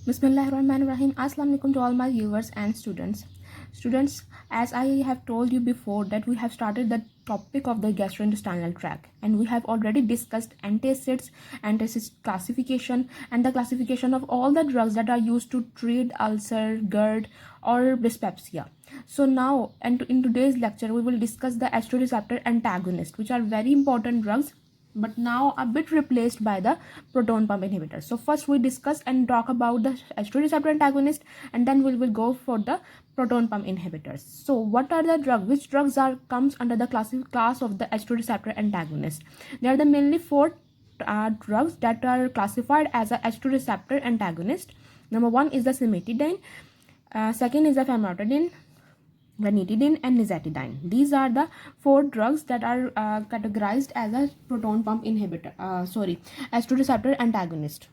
Bismillahirrahmanirrahim. Assalamu alaikum to all my viewers and students. Students, as I have told you before that we have started the topic of the gastrointestinal tract, and we have already discussed antacids, antacid classification, and the classification of all the drugs that are used to treat ulcer, GERD, or dyspepsia. So now, and in today's lecture, we will discuss the H-2 receptor antagonists, which are very important drugs, but now a bit replaced by the proton pump inhibitors. So first we discuss and talk about the H-2 receptor antagonist, and then we will go for the proton pump inhibitors. So what are the drugs? Which drugs comes under the class of the H-2 receptor antagonist? There are the mainly four drugs that are classified as a H-2 receptor antagonist. Number one is the cimetidine, second is the famotidine, ranitidine, and nizatidine. These are the four drugs that are categorized as a proton pump inhibitor, H2 receptor antagonist.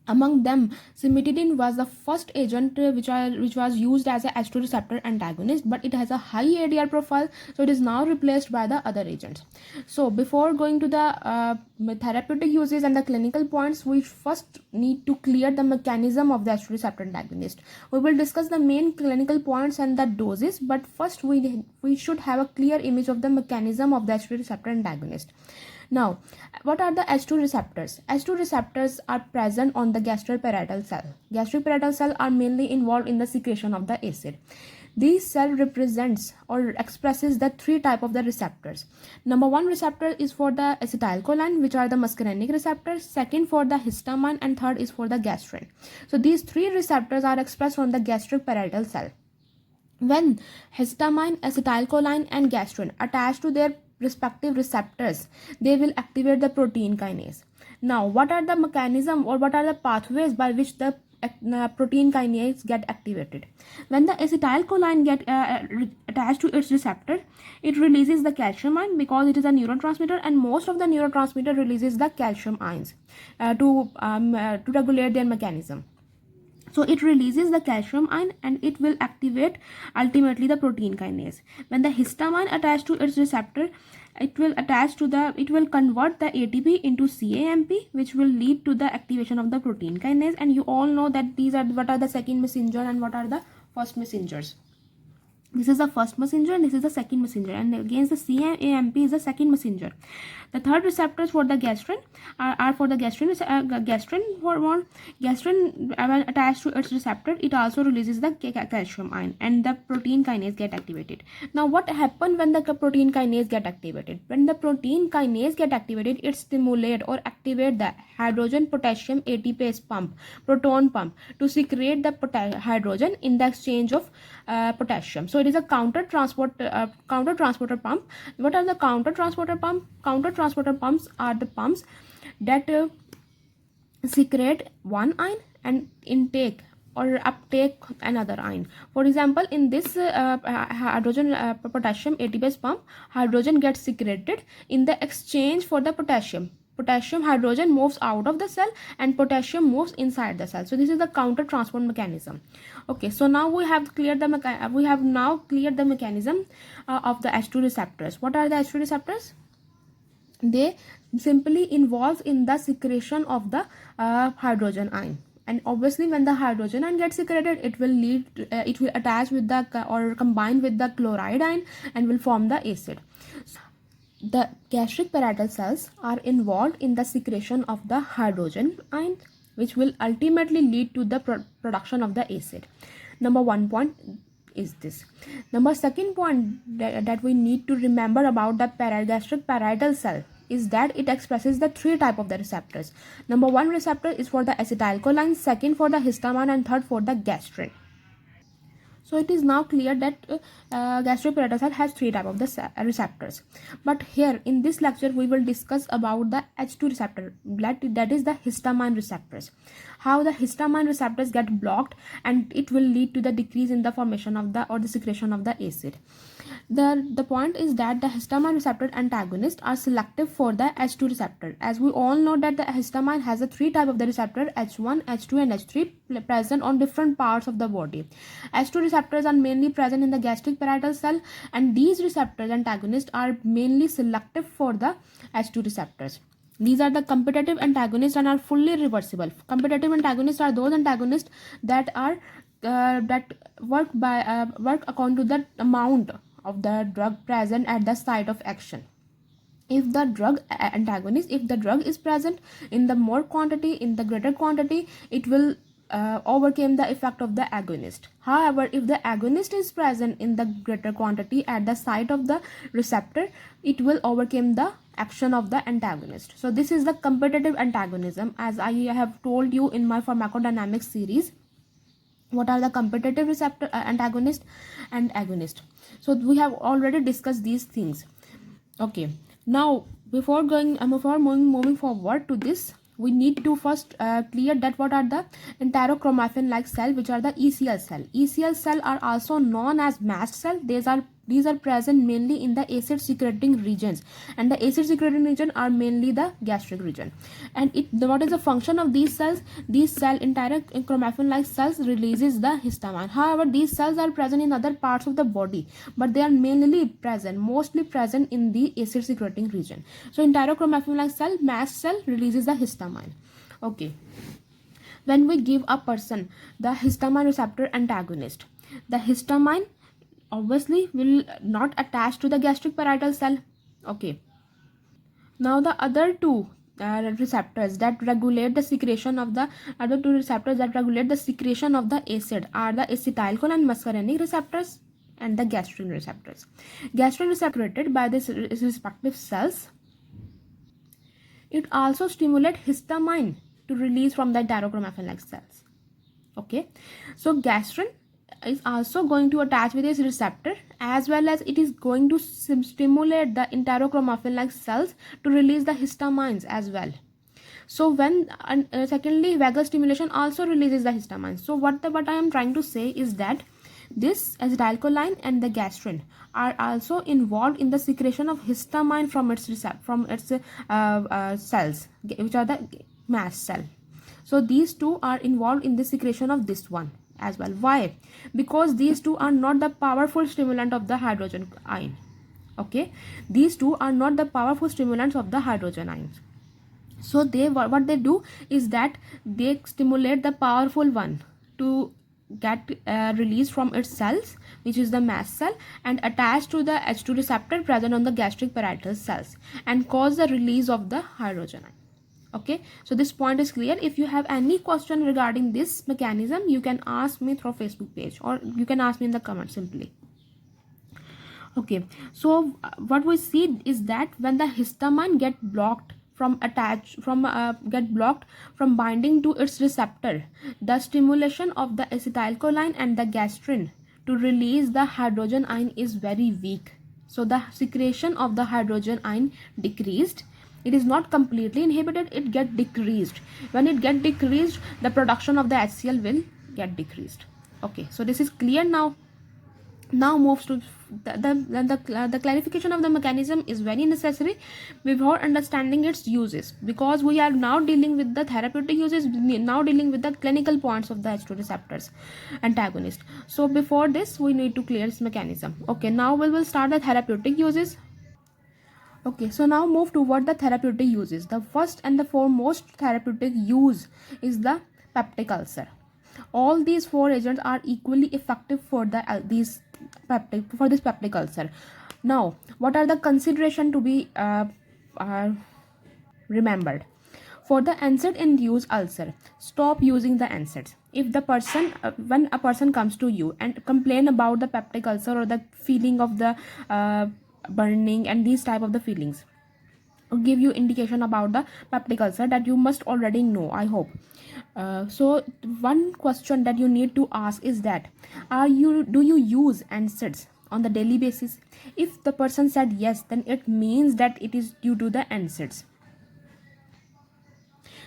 Among them, cimetidine was the first agent which was used as a H2 receptor antagonist, but it has a high ADR profile, so it is now replaced by the other agents. So before going to the therapeutic uses and the clinical points, we first need to clear the mechanism of the H2 receptor antagonist. We will discuss the main clinical points and the doses, but first we should have a clear image of the mechanism of the H2 receptor antagonist. Now, what are the H2 receptors? H2 receptors are present on the gastroparietal cell. Gastroparietal cell are mainly involved in the secretion of the acid. These cell represents or expresses the three type of the receptors. Number one receptor is for the acetylcholine, which are the muscarinic receptors. Second for the histamine, and third is for the gastrin. So these three receptors are expressed on the gastroparietal cell. When histamine, acetylcholine, and gastrin attach to their respective receptors, they will activate the protein kinase. Now, what are the mechanism or what are the pathways by which the protein kinase get activated? When the acetylcholine get attached to its receptor, it releases the calcium ion because it is a neurotransmitter, and most of the neurotransmitter releases the calcium ions to regulate their mechanism. So it releases the calcium ion and it will activate ultimately the protein kinase. When the histamine attached to its receptor, it will convert the ATP into CAMP, which will lead to the activation of the protein kinase. And you all know that these are what are the second messenger and what are the first messengers. This is the first messenger and this is the second messenger, and against the CAMP is the second messenger. The third receptors for the gastrin are for the gastrin hormone. Gastrin, when attached to its receptor, it also releases the calcium ion and the protein kinase get activated. Now what happens when the protein kinase get activated? When the protein kinase get activated, it stimulate or activate the hydrogen potassium ATPase pump, proton pump, to secrete the hydrogen in the exchange of potassium. So it is a counter transporter pump. What are the counter transporter pump? Counter transporter pumps are the pumps that secrete one ion and intake or uptake another ion. For example, in this hydrogen potassium ATPase pump, hydrogen gets secreted in the exchange for the potassium. Hydrogen moves out of the cell and potassium moves inside the cell. So this is the counter transport mechanism. Okay, so now we have cleared the mechanism of the H2 receptors. What are the H2 receptors? They simply involve in the secretion of the hydrogen ion. And obviously, when the hydrogen ion gets secreted, it will attach with the or combine with the chloride ion and will form the acid. The gastric parietal cells are involved in the secretion of the hydrogen ion, which will ultimately lead to the production of the acid. Number one point is this. Number second point that we need to remember about the gastric parietal cell is that it expresses the three type of the receptors. Number one receptor is for the acetylcholine, second for the histamine, and third for the gastrin. So it is now clear that gastroparietal cell has three type of the receptors. But here in this lecture we will discuss about the H2 receptor, that is the histamine receptors. How the histamine receptors get blocked, and it will lead to the decrease in the formation of the secretion of the acid. The point is that the histamine receptor antagonists are selective for the H2 receptor. As we all know that the histamine has a three type of the receptor, H1, H2 and H3, present on different parts of the body. H2 receptors are mainly present in the gastric parietal cell, and these receptors antagonists are mainly selective for the H2 receptors. These are the competitive antagonists and are fully reversible. Competitive antagonists are those antagonists that are that work according to the amount of the drug present at the site of action. If the drug antagonist, if the drug is present in the more quantity, in the greater quantity, it will overcome the effect of the agonist. However, if the agonist is present in the greater quantity at the site of the receptor, it will overcome the action of the antagonist. So this is the competitive antagonism, as I have told you in my pharmacodynamics series. What are the competitive receptor antagonist and agonist? So we have already discussed these things. Okay, now before moving forward to this, we need to first clear that what are the enterochromaffin like cell, which are the ECL cell. ECL cell are also known as mast cell. These are present mainly in the acid secreting regions, and the acid secreting region are mainly the gastric region. And what is the function of these cells? These enterochromaffin like cells releases the histamine. However, these cells are present in other parts of the body, but they are mostly present in the acid secreting region. So enterochromaffin like cell, mast cell, releases the histamine. Okay, when we give a person the histamine receptor antagonist, the histamine obviously will not attach to the gastric parietal cell. Okay, now the other two receptors that regulate the secretion of the acid are the acetylcholine and muscarinic receptors and the gastrin receptors. Gastrin is separated by these respective cells. It also stimulates histamine to release from the enterochromaffin like cells. Okay, so gastrin is also going to attach with this receptor, as well as it is going to stimulate the enterochromaffin like cells to release the histamines as well. So when secondly, vagal stimulation also releases the histamine. So what I am trying to say is that this acetylcholine and the gastrin are also involved in the secretion of histamine from its cells, which are the mast cell. So these two are involved in the secretion of this one as well. Why? Because these two are not the powerful stimulant of the hydrogen ion. Okay, these two are not the powerful stimulants of the hydrogen ions. So what they do is that they stimulate the powerful one to get released from its cells, which is the mast cell, and attach to the H2 receptor present on the gastric parietal cells and cause the release of the hydrogen ion. Okay, so this point is clear. If you have any question regarding this mechanism, you can ask me through Facebook page, or you can ask me in the comments simply. Okay, so what we see is that when the histamine get blocked from binding to its receptor, the stimulation of the acetylcholine and the gastrin to release the hydrogen ion is very weak. So the secretion of the hydrogen ion decreased. It is not completely inhibited, it get decreased. When it get decreased, the production of the HCl will get decreased. Okay, so this is clear now. Now moves to the clarification of the mechanism is very necessary before understanding its uses, because we are now dealing with the therapeutic uses, now dealing with the clinical points of the H2 receptors antagonist. So before this, we need to clear its mechanism. Okay, now we will start the therapeutic uses. Okay, so now move toward the therapeutic uses. The first and the foremost therapeutic use is the peptic ulcer. All these four agents are equally effective for this peptic ulcer. Now, what are the consideration to be remembered? For the NSAID-induced ulcer, stop using the NSAIDs. If the person, when a person comes to you and complain about the peptic ulcer or the feeling of the burning and these type of the feelings, or give you indication about the peptic ulcer that you must already know, I hope. So one question that you need to ask is that do you use NSAIDs on the daily basis? If the person said yes, then it means that it is due to the NSAIDs.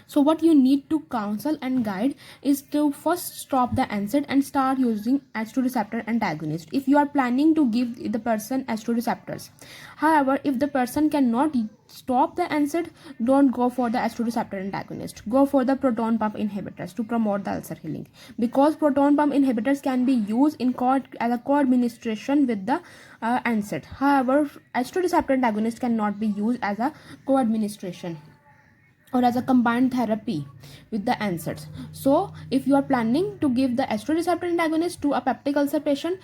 So what you need to counsel and guide is to first stop the NSAID and start using H2 receptor antagonist if you are planning to give the person H2 receptors. However, if the person cannot stop the NSAID, don't go for the H2 receptor antagonist. Go for the proton pump inhibitors to promote the ulcer healing, because proton pump inhibitors can be used as a co-administration with the NSAID. However, H2 receptor antagonist cannot be used as a co-administration. or as a combined therapy with the NSAIDs. So if you are planning to give the estrogen receptor antagonist to a peptic ulcer patient,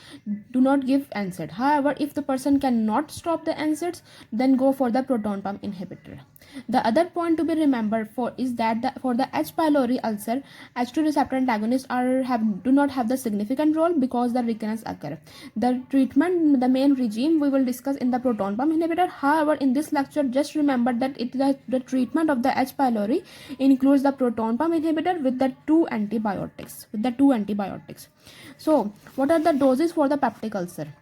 do not give NSAID. However, if the person cannot stop the NSAIDs, then go for the proton pump inhibitor. The other point to be remembered for is that for the H. pylori ulcer, H2 receptor antagonists do not have the significant role because the recurrence occur. The treatment, the main regime we will discuss in the proton pump inhibitor. However, in this lecture, just remember that the treatment of the H. pylori includes the proton pump inhibitor with the two antibiotics. So, what are the doses for the peptic ulcer?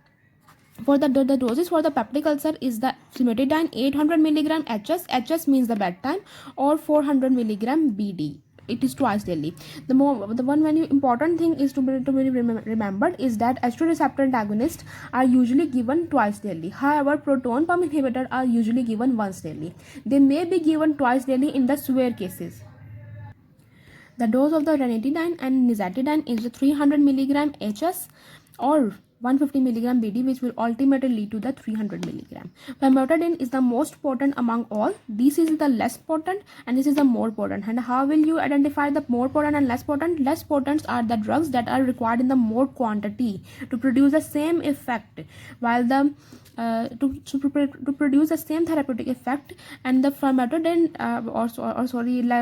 For the doses for the peptic ulcer is the cimetidine 800 mg HS means the bedtime, or 400 mg BD. It is twice daily. The one very important thing is to be remembered is that estrogen receptor antagonists are usually given twice daily. However, proton pump inhibitors are usually given once daily. They may be given twice daily in the severe cases. The dose of the ranitidine and nizatidine is 300 mg HS or 150 mg BD, which will ultimately lead to the 300 mg. Famotidine is the most potent among all. This is the less potent and this is the more potent. And how will you identify the more potent and less potent? Less potent are the drugs that are required in the more quantity to produce the same effect, while the to produce the same therapeutic effect, and the famotidine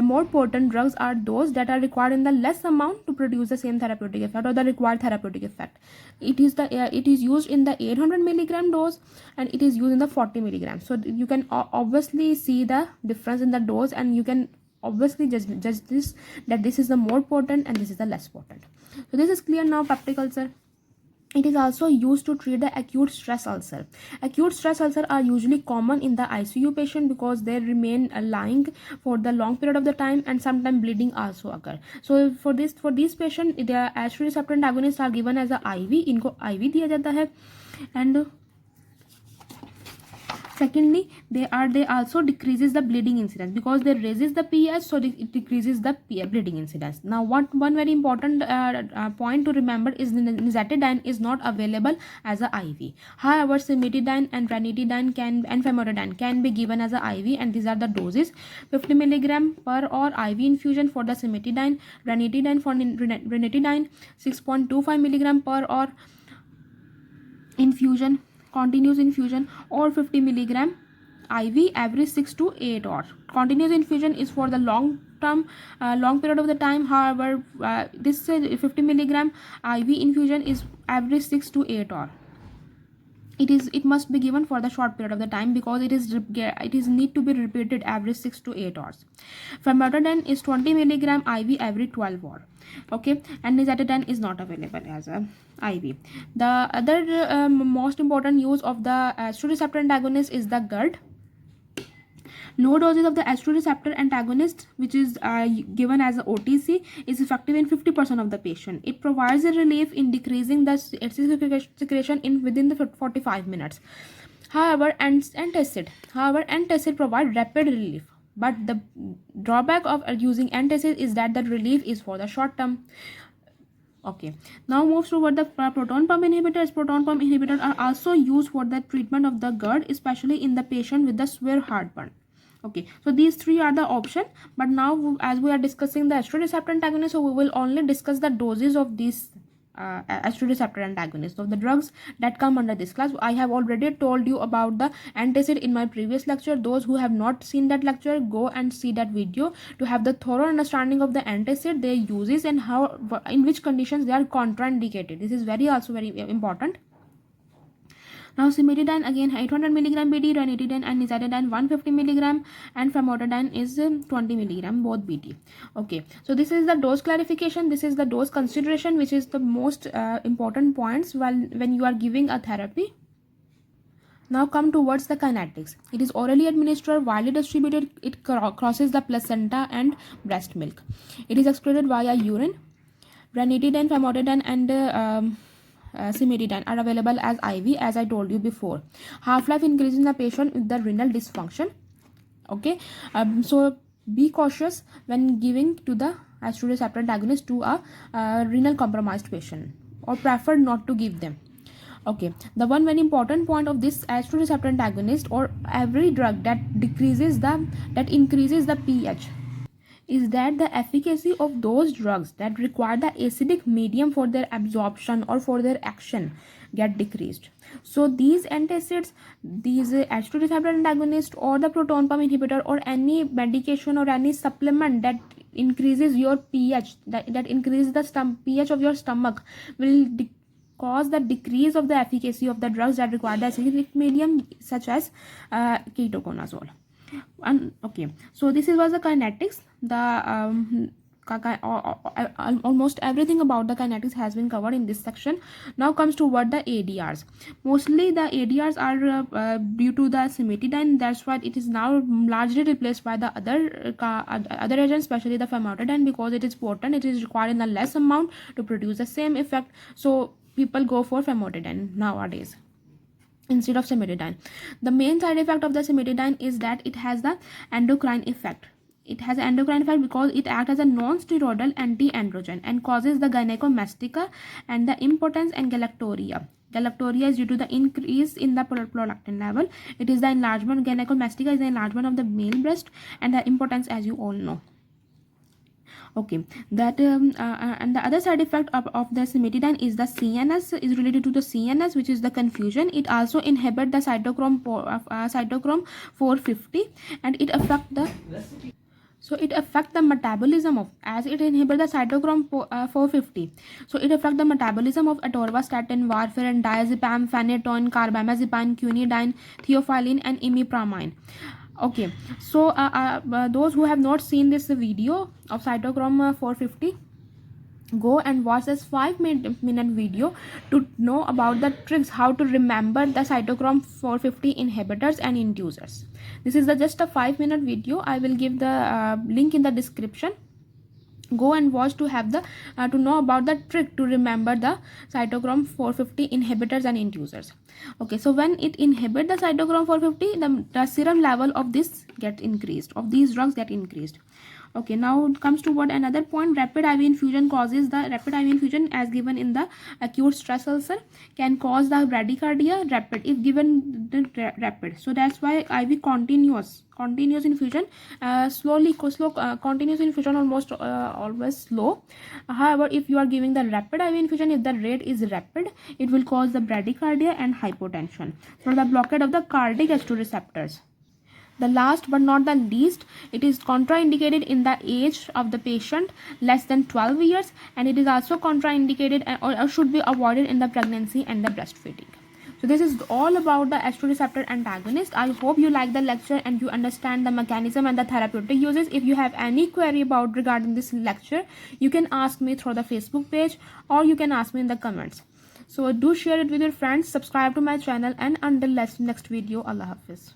more potent drugs are those that are required in the less amount to produce the same therapeutic effect or the required therapeutic effect. It is used in the 800 mg dose and it is used in the 40 mg. So you can obviously see the difference in the dose, and you can obviously judge this, that this is the more potent and this is the less potent. So this is clear now. Peptic ulcer. It is also used to treat the acute stress ulcer. Acute stress ulcer are usually common in the ICU patient because they remain lying for the long period of the time, and sometimes bleeding also occur. So for these patients, the estrogen receptor antagonists are given as a IV. इनको IV दिया जाता है, and secondly, they also decreases the bleeding incidence because they raises the pH, so it decreases the bleeding incidence. Now, one very important point to remember is nizatidine is not available as a IV. However, cimetidine and ranitidine and famotidine can be given as a IV, and these are the doses: 50 mg per hour IV infusion for the cimetidine, ranitidine for ranitidine 6.25 mg per hour infusion, continuous infusion, or 50 mg IV every 6 to 8 hours. Continuous infusion is for the long period of the time. However, this 50 mg IV infusion is every 6 to 8 hours. It must be given for the short period of the time because it is need to be repeated every 6 to 8 hours. Famotidine is 20 mg IV every 12 hours. Okay, and nizatidine is not available as a IV. The other most important use of the estrogen receptor antagonist is the GERD. Low doses of the estrogen receptor antagonist, which is given as a OTC, is effective in 50% of the patient. It provides a relief in decreasing the secretion within the 45 minutes. However, antacid provide rapid relief. But the drawback of using antacid is that the relief is for the short term. Okay, now moves toward the proton pump inhibitors. Proton pump inhibitors are also used for the treatment of the GERD, especially in the patient with the severe heartburn. Okay, so these three are the option, but now as we are discussing the estrogen receptor antagonist, so we will only discuss the doses of these estrogen receptor antagonists of the drugs that come under this class. I have already told you about the antacid in my previous lecture. Those who have not seen that lecture, go and see that video to have the thorough understanding of the antacid, their uses, and how, in which conditions they are contraindicated. This is also very important. Now cimetidine again 800 mg BD, ranitidine and nizatidine 150 mg, and famotidine is 20 mg both BD. Okay, so this is the dose clarification. This is the dose consideration, which is the most important points when you are giving a therapy. Now come towards the kinetics. It is orally administered, widely distributed. It crosses the placenta and breast milk. It is excreted via urine. Ranitidine, famotidine and cimetidine are available as IV, as I told you before. Half-life increases in the patient with the renal dysfunction. Okay, so be cautious when giving to the estrogen receptor antagonist to a renal compromised patient, or prefer not to give them. Okay, the one very important point of this H2 receptor antagonist or every drug that increases the pH is that the efficacy of those drugs that require the acidic medium for their absorption or for their action get decreased. So these antacids, these H2 receptor antagonist or the proton pump inhibitor or any medication or any supplement that increases your pH, that increases the pH of your stomach will cause the decrease of the efficacy of the drugs that require the acidic medium, such as ketoconazole. And okay, so this was the kinetics. The almost everything about the kinetics has been covered in this section. Now comes to what the ADRs. Mostly the ADRs are due to the cimetidine. That's why it is now largely replaced by the other agents, especially the famotidine, because it is potent. It is required in a less amount to produce the same effect. So people go for famotidine nowadays instead of cimetidine. The main side effect of the cimetidine is that it has the endocrine effect. It has an endocrine effect because it acts as a non-steroidal anti-androgen and causes the gynecomastia and the impotence and galactorrhea. Galactorrhea is due to the increase in the prolactin level. It is the enlargement. Gynecomastia is the enlargement of the male breast, and the impotence, as you all know. Okay, that and the other side effect of the cimetidine is the CNS, is related to the CNS, which is the confusion. It also inhibits the cytochrome 450, and it affects the metabolism of, as it inhibits the cytochrome 450. So it affects the metabolism of atorvastatin, warfarin, diazepam, phenytoin, carbamazepine, quinidine, theophylline, and imipramine. Okay, so those who have not seen this video of cytochrome 450, go and watch this 5-minute video to know about the tricks how to remember the cytochrome 450 inhibitors and inducers. This is just a 5-minute video. I will give the link in the description. Go and watch to have the to know about the trick to remember the cytochrome 450 inhibitors and inducers. Okay, so when it inhibits the cytochrome 450, the serum level of this get increased, of these drugs get increased. Okay, now it comes to what another point. Rapid IV infusion causes the rapid IV infusion, as given in the acute stress ulcer, can cause the bradycardia rapid if given the rapid. So that's why IV continuous infusion, continuous infusion almost always slow. However, if you are giving the rapid IV infusion, if the rate is rapid, it will cause the bradycardia and hypotension. So the blockade of the cardiac H2 receptors. The last but not the least, it is contraindicated in the age of the patient less than 12 years, and it is also contraindicated or should be avoided in the pregnancy and the breastfeeding. So this is all about the H2 receptor antagonist. I hope you like the lecture and you understand the mechanism and the therapeutic uses. If you have any query regarding this lecture, you can ask me through the Facebook page, or you can ask me in the comments. So do share it with your friends, subscribe to my channel, and until next video, Allah Hafiz.